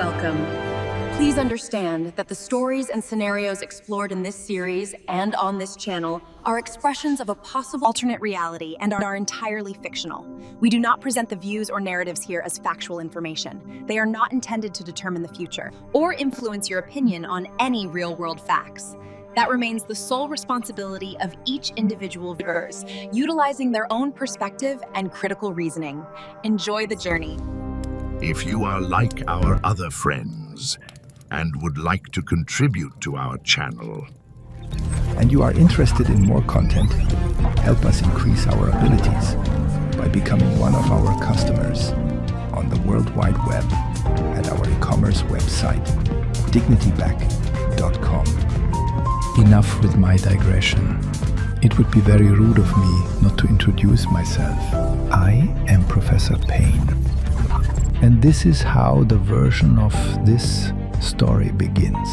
welcome. Please understand that the stories and scenarios explored in this series and on this channel are expressions of a possible alternate reality and are entirely fictional. We do not present the views or narratives here as factual information. They are not intended to determine the future or influence your opinion on any real-world facts. That remains the sole responsibility of each individual viewer, utilizing their own perspective and critical reasoning. Enjoy the journey. If you are like our other friends and would like to contribute to our channel, and you are interested in more content, help us increase our abilities by becoming one of our customers on the World Wide Web at our e-commerce website, dignityback.com. Enough with my digression. It would be very rude of me not to introduce myself. I am Professor Payne, and this is how the version of this story begins.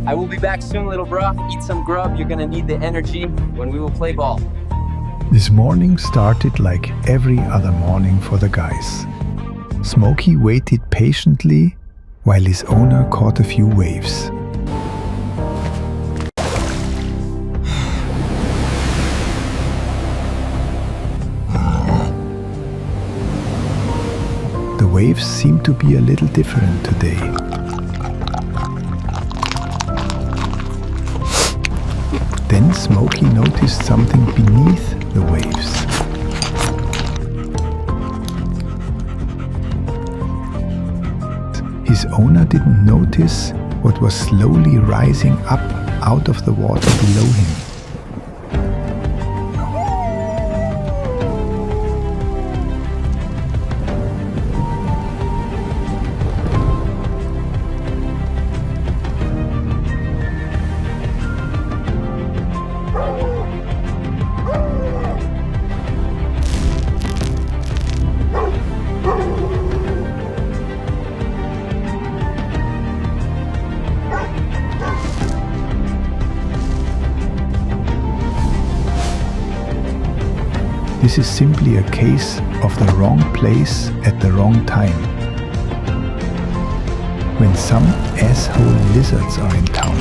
I will be back soon, little bro. Eat some grub. You're gonna need the energy when we will play ball. This morning started like every other morning for the guys. Smokey waited patiently while his owner caught a few waves. The waves seem to be a little different today. Then Smokey noticed something beneath the waves. His owner didn't notice what was slowly rising up out of the water below him. This is simply a case of the wrong place at the wrong time. When some asshole lizards are in town.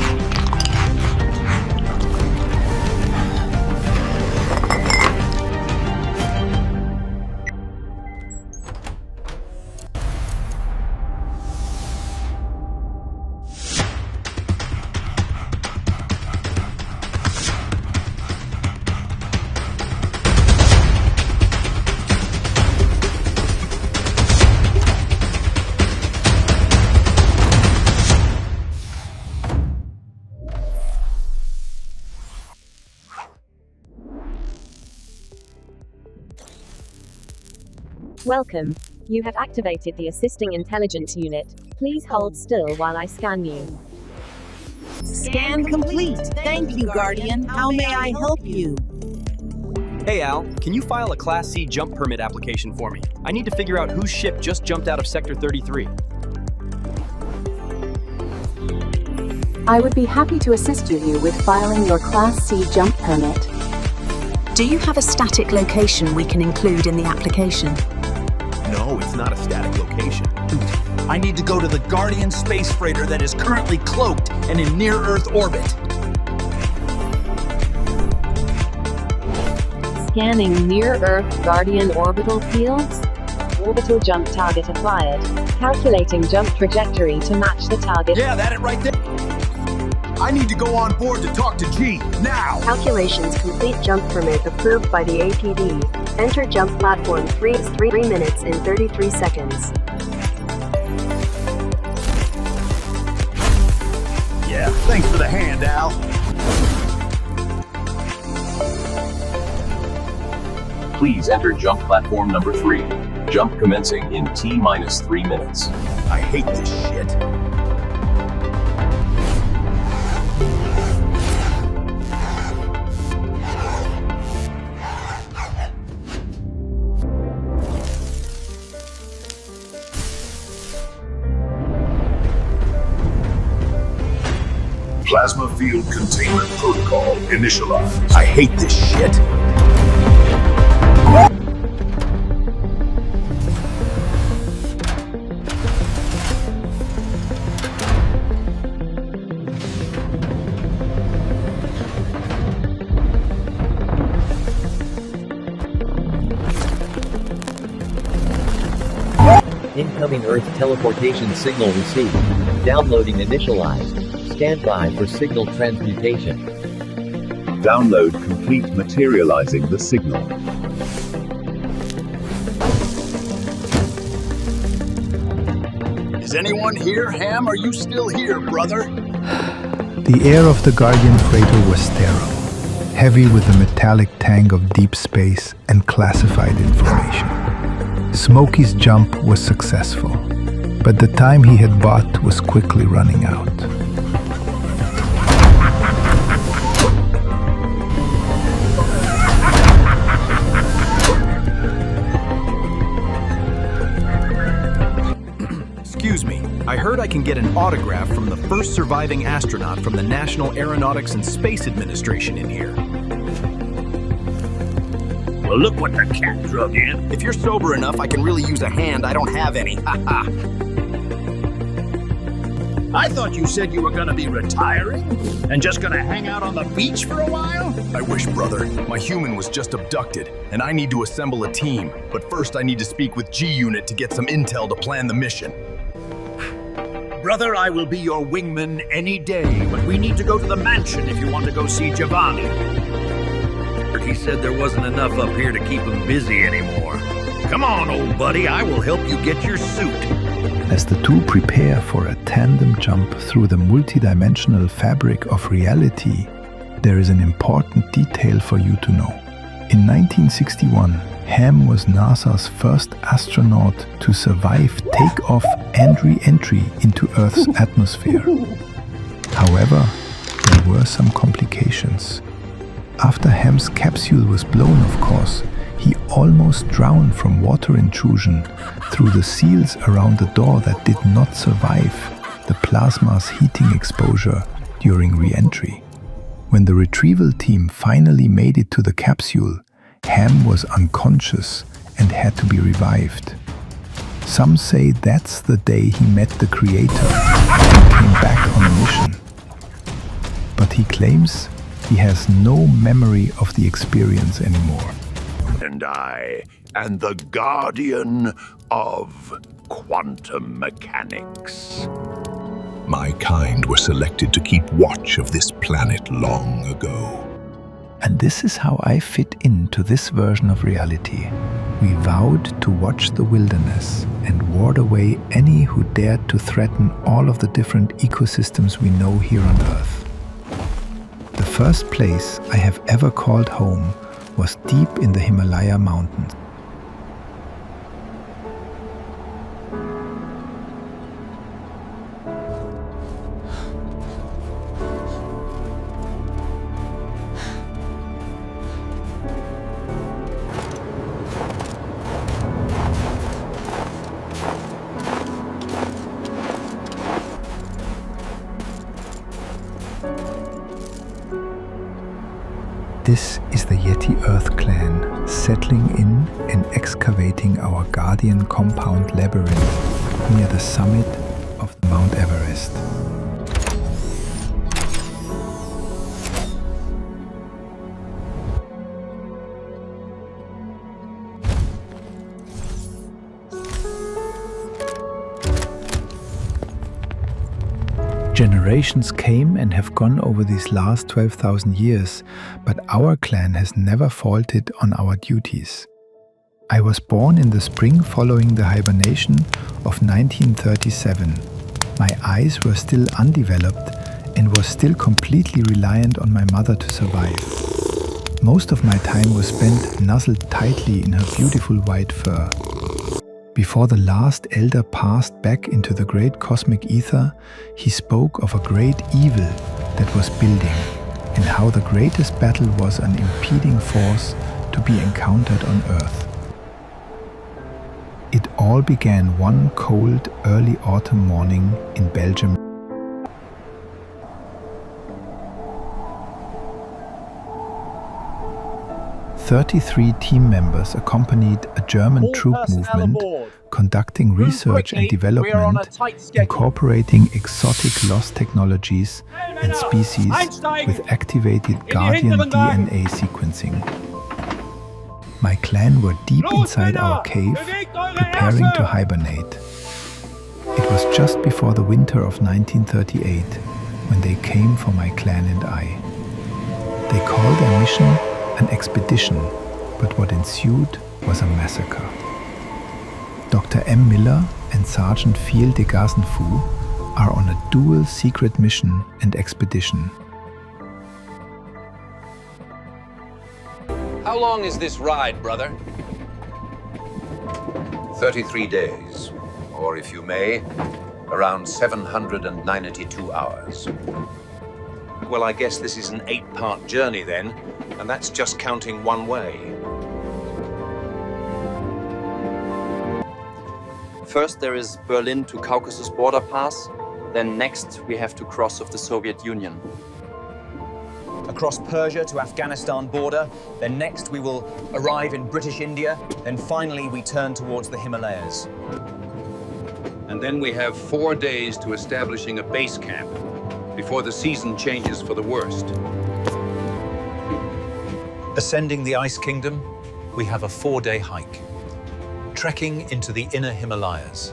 Welcome. You have activated the Assisting Intelligence Unit. Please hold still while I scan you. Scan complete. Thank you, Guardian. How may I help you? Hey, Al. Can you file a Class C jump permit application for me? I need to figure out whose ship just jumped out of Sector 33. I would be happy to assist you with filing your Class C jump permit. Do you have a static location we can include in the application? No, it's not a static location. I need to go to the Guardian space freighter that is currently cloaked and in near-Earth orbit. Scanning near-Earth Guardian orbital fields. Orbital jump target acquired. Calculating jump trajectory to match the target. Yeah, that it right there. I need to go on board to talk to G, now! Calculations complete. Jump permit approved by the APD. Enter jump platform 3 minutes and 33 seconds. Yeah, thanks for the hand, Al. Please enter jump platform number 3. Jump commencing in T-3 minutes. I hate this shit. Plasma field containment protocol initialized. I hate this shit. Incoming Earth teleportation signal received. Downloading initialized. Stand by for signal transmutation. Download complete, materializing the signal. Is anyone here? Ham, are you still here, brother? The air of the Guardian freighter was sterile, heavy with the metallic tang of deep space and classified information. Smokey's jump was successful, but the time he had bought was quickly running out. Excuse me, I heard I can get an autograph from the first surviving astronaut from the National Aeronautics and Space Administration in here. Well, look what the cat drug in. If you're sober enough, I can really use a hand. I don't have any. Ha-ha. I thought you said you were gonna be retiring and just gonna hang out on the beach for a while? I wish, brother. My human was just abducted, and I need to assemble a team. But first, I need to speak with G-Unit to get some intel to plan the mission. Brother, I will be your wingman any day, but we need to go to the mansion if you want to go see Giovanni. He said there wasn't enough up here to keep him busy anymore. Come on, old buddy, I will help you get your suit. As the two prepare for a tandem jump through the multidimensional fabric of reality, there is an important detail for you to know. In 1961, Ham was NASA's first astronaut to survive takeoff and re-entry into Earth's atmosphere. However, there were some complications. After Ham's capsule was blown, of course, he almost drowned from water intrusion through the seals around the door that did not survive the plasma's heating exposure during re-entry. When the retrieval team finally made it to the capsule, Ham was unconscious and had to be revived. Some say that's the day he met the Creator and came back on a mission. But he claims he has no memory of the experience anymore. And I am the guardian of quantum mechanics. My kind were selected to keep watch of this planet long ago. And this is how I fit into this version of reality. We vowed to watch the wilderness and ward away any who dared to threaten all of the different ecosystems we know here on Earth. The first place I have ever called home was deep in the Himalaya mountains. This is the Yeti Earth clan settling in and excavating our Guardian compound labyrinth near the summit of Mount Everest. Generations came and have gone over these last 12,000 years, but our clan has never faltered on our duties. I was born in the spring following the hibernation of 1937. My eyes were still undeveloped and was still completely reliant on my mother to survive. Most of my time was spent nuzzled tightly in her beautiful white fur. Before the last elder passed back into the great cosmic ether, he spoke of a great evil that was building, and how the greatest battle was an impeding force to be encountered on Earth. It all began one cold, early autumn morning in Belgium. 33 team members accompanied a German troop movement conducting research and development, incorporating exotic lost technologies and species with activated Guardian DNA sequencing. My clan were deep inside our cave, preparing to hibernate. It was just before the winter of 1938 when they came for my clan and I. They called their mission an expedition, but what ensued was a massacre. Dr. M. Miller and Sergeant Fiel de Gazenfou are on a dual secret mission and expedition. How long is this ride, brother? 33 days, or if you may, around 792 hours. Well, I guess this is an 8-part journey then, and that's just counting one way. First, there is Berlin to Caucasus border pass. Then next, we have to cross of the Soviet Union. Across Persia to Afghanistan border. Then next, we will arrive in British India. Then finally, we turn towards the Himalayas. And then we have 4 days to establishing a base camp before the season changes for the worst. Ascending the Ice Kingdom, we have a 4-day hike. Trekking into the inner Himalayas.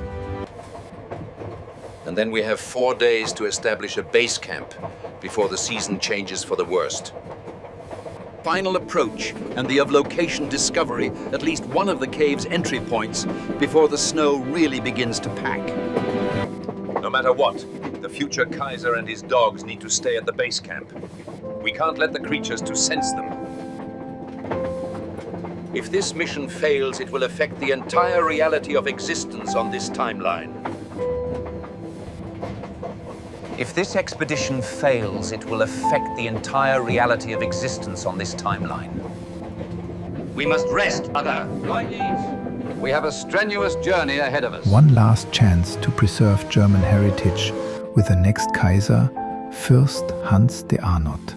And then we have 4 days to establish a base camp before the season changes for the worst. Final approach and the of-location discovery at least one of the cave's entry points before the snow really begins to pack. No matter what, the future Kaiser and his dogs need to stay at the base camp. We can't let the creatures to sense them. If this mission fails, it will affect the entire reality of existence on this timeline. If this expedition fails, it will affect the entire reality of existence on this timeline. We must rest, brother. We have a strenuous journey ahead of us. One last chance to preserve German heritage with the next Kaiser, Fürst Hans de Arnot,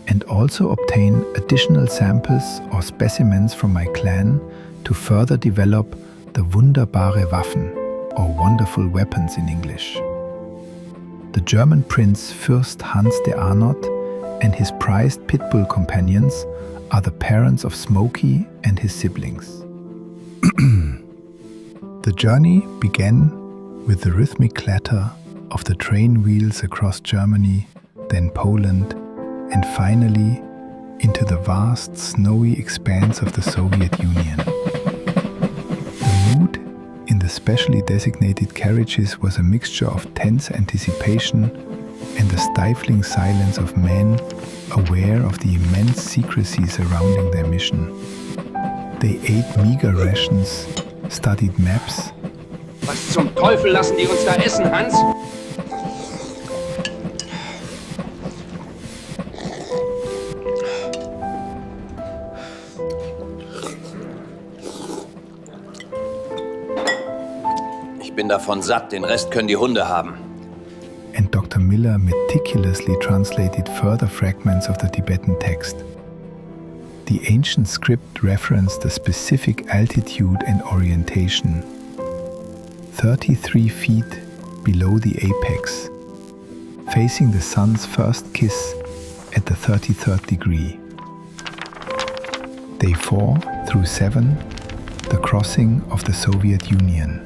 and also obtain additional samples or specimens from my clan to further develop the wunderbare Waffen, or wonderful weapons in English. The German prince Fürst Hans de Arnot and his prized pitbull companions are the parents of Smokey and his siblings. The journey began with the rhythmic clatter of the train wheels across Germany, then Poland, and finally into the vast snowy expanse of the Soviet Union. The mood in the specially designated carriages was a mixture of tense anticipation and the stifling silence of men aware of the immense secrecy surrounding their mission. They ate meager rations, studied maps. Was zum Teufel lassen die uns da essen, Hans? Ich bin davon satt, den Rest können die Hunde haben. And Dr. Miller meticulously translated further fragments of the Tibetan text. The ancient script referenced the specific altitude and orientation, 33 feet below the apex, facing the sun's first kiss at the 33rd degree. Day 4 through 7, the crossing of the Soviet Union.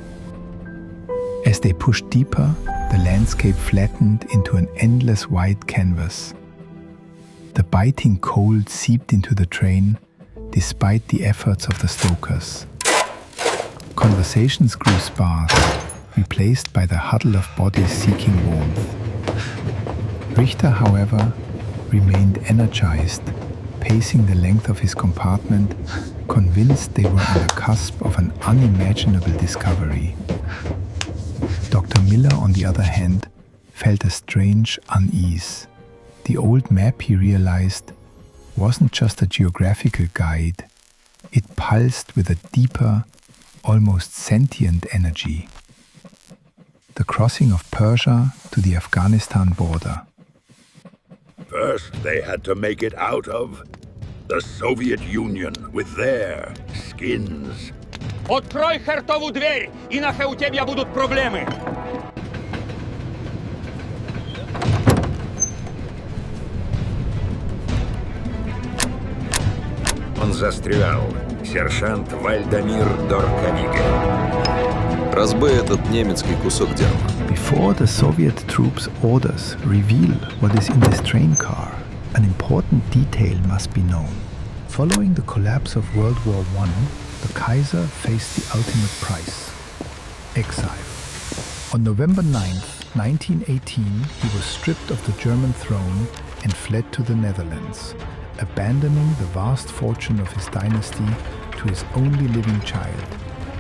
As they pushed deeper, the landscape flattened into an endless white canvas. The biting cold seeped into the train, despite the efforts of the stokers. Conversations grew sparse, replaced by the huddle of bodies seeking warmth. Richter, however, remained energized, pacing the length of his compartment, convinced they were on the cusp of an unimaginable discovery. Dr. Miller, on the other hand, felt a strange unease. The old map, he realized, wasn't just a geographical guide. It pulsed with a deeper, almost sentient energy. The crossing of Persia to the Afghanistan border. First, they had to make it out of the Soviet Union with their skins. Открой хартовую дверь, иначе у тебя будут проблемы. Он застрял. Сержант Вальдамир Доркавиге. Разбей этот немецкий кусок дерьма. Before the Soviet troops' orders reveal what is in this train car, an important detail must be known. Following the collapse of World War I, the Kaiser faced the ultimate price: exile. On November 9, 1918, he was stripped of the German throne and fled to the Netherlands, abandoning the vast fortune of his dynasty to his only living child,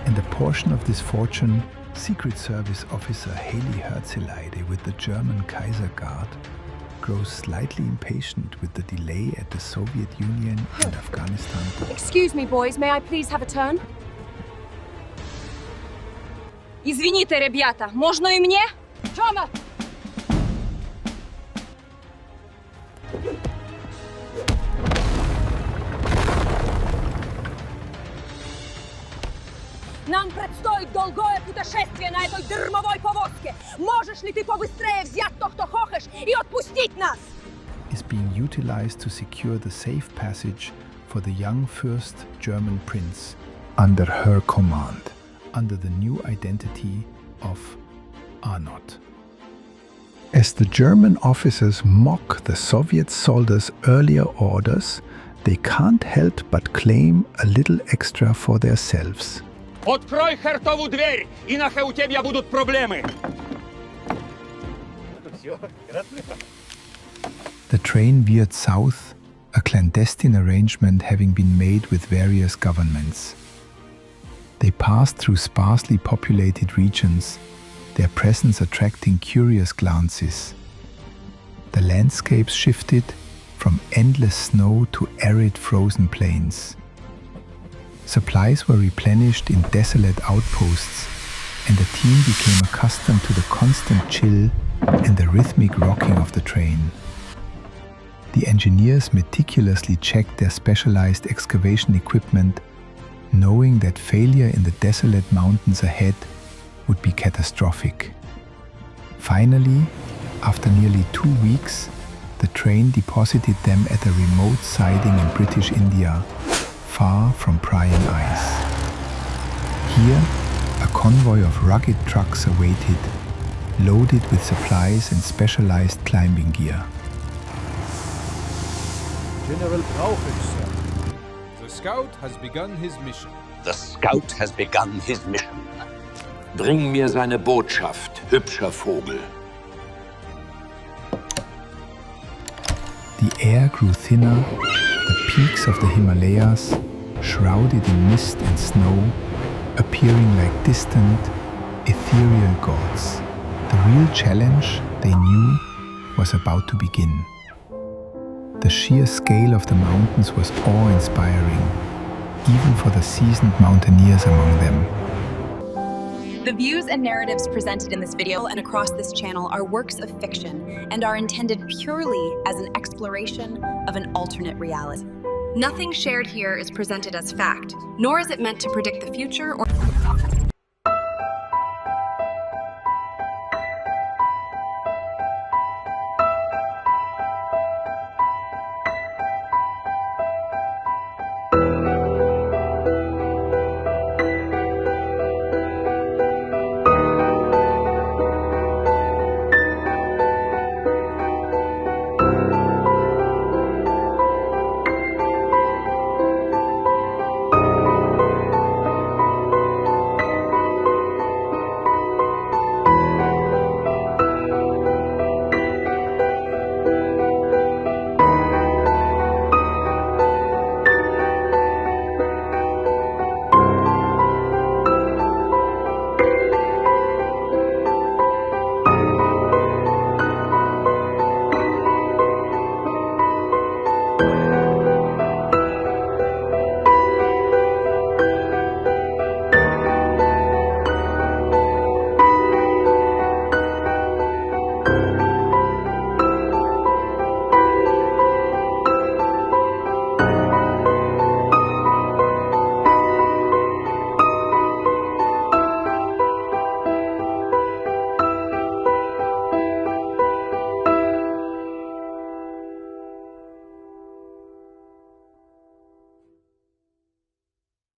and a portion of this fortune, Secret Service Officer Haley Herzeleide with the German Kaiser Guard, grows slightly impatient with the delay at the Soviet Union and Afghanistan border. Excuse me, boys, may I please have a turn? Извините, ребята, можно и мне? Тёма! Нам предстоит долгое путешествие на этой дерьмовой повозке. Можешь ли ты побыстрее взять то, кто хочешь, и отпустить нас? Is being utilized to secure the safe passage for the young first German prince under her command, under the new identity of Arnot. As the German officers mock the Soviet soldiers' earlier orders, they can't help but claim a little extra for themselves. Открой хертову дверь, иначе у тебя будут проблемы. The train veered south, a clandestine arrangement having been made with various governments. They passed through sparsely populated regions, their presence attracting curious glances. The landscapes shifted from endless snow to arid frozen plains. Supplies were replenished in desolate outposts, and the team became accustomed to the constant chill and the rhythmic rocking of the train. The engineers meticulously checked their specialized excavation equipment, knowing that failure in the desolate mountains ahead would be catastrophic. Finally, after nearly 2 weeks, the train deposited them at a remote siding in British India, far from prying eyes. Here, a convoy of rugged trucks awaited, loaded with supplies and specialized climbing gear. General Brauchitsch, sir. The scout has begun his mission. The scout has begun his mission. Bring mir seine Botschaft, hübscher Vogel. The air grew thinner, the peaks of the Himalayas, shrouded in mist and snow, appearing like distant, ethereal gods. The real challenge, they knew, was about to begin. The sheer scale of the mountains was awe-inspiring, even for the seasoned mountaineers among them. The views and narratives presented in this video and across this channel are works of fiction and are intended purely as an exploration of an alternate reality. Nothing shared here is presented as fact, nor is it meant to predict the future or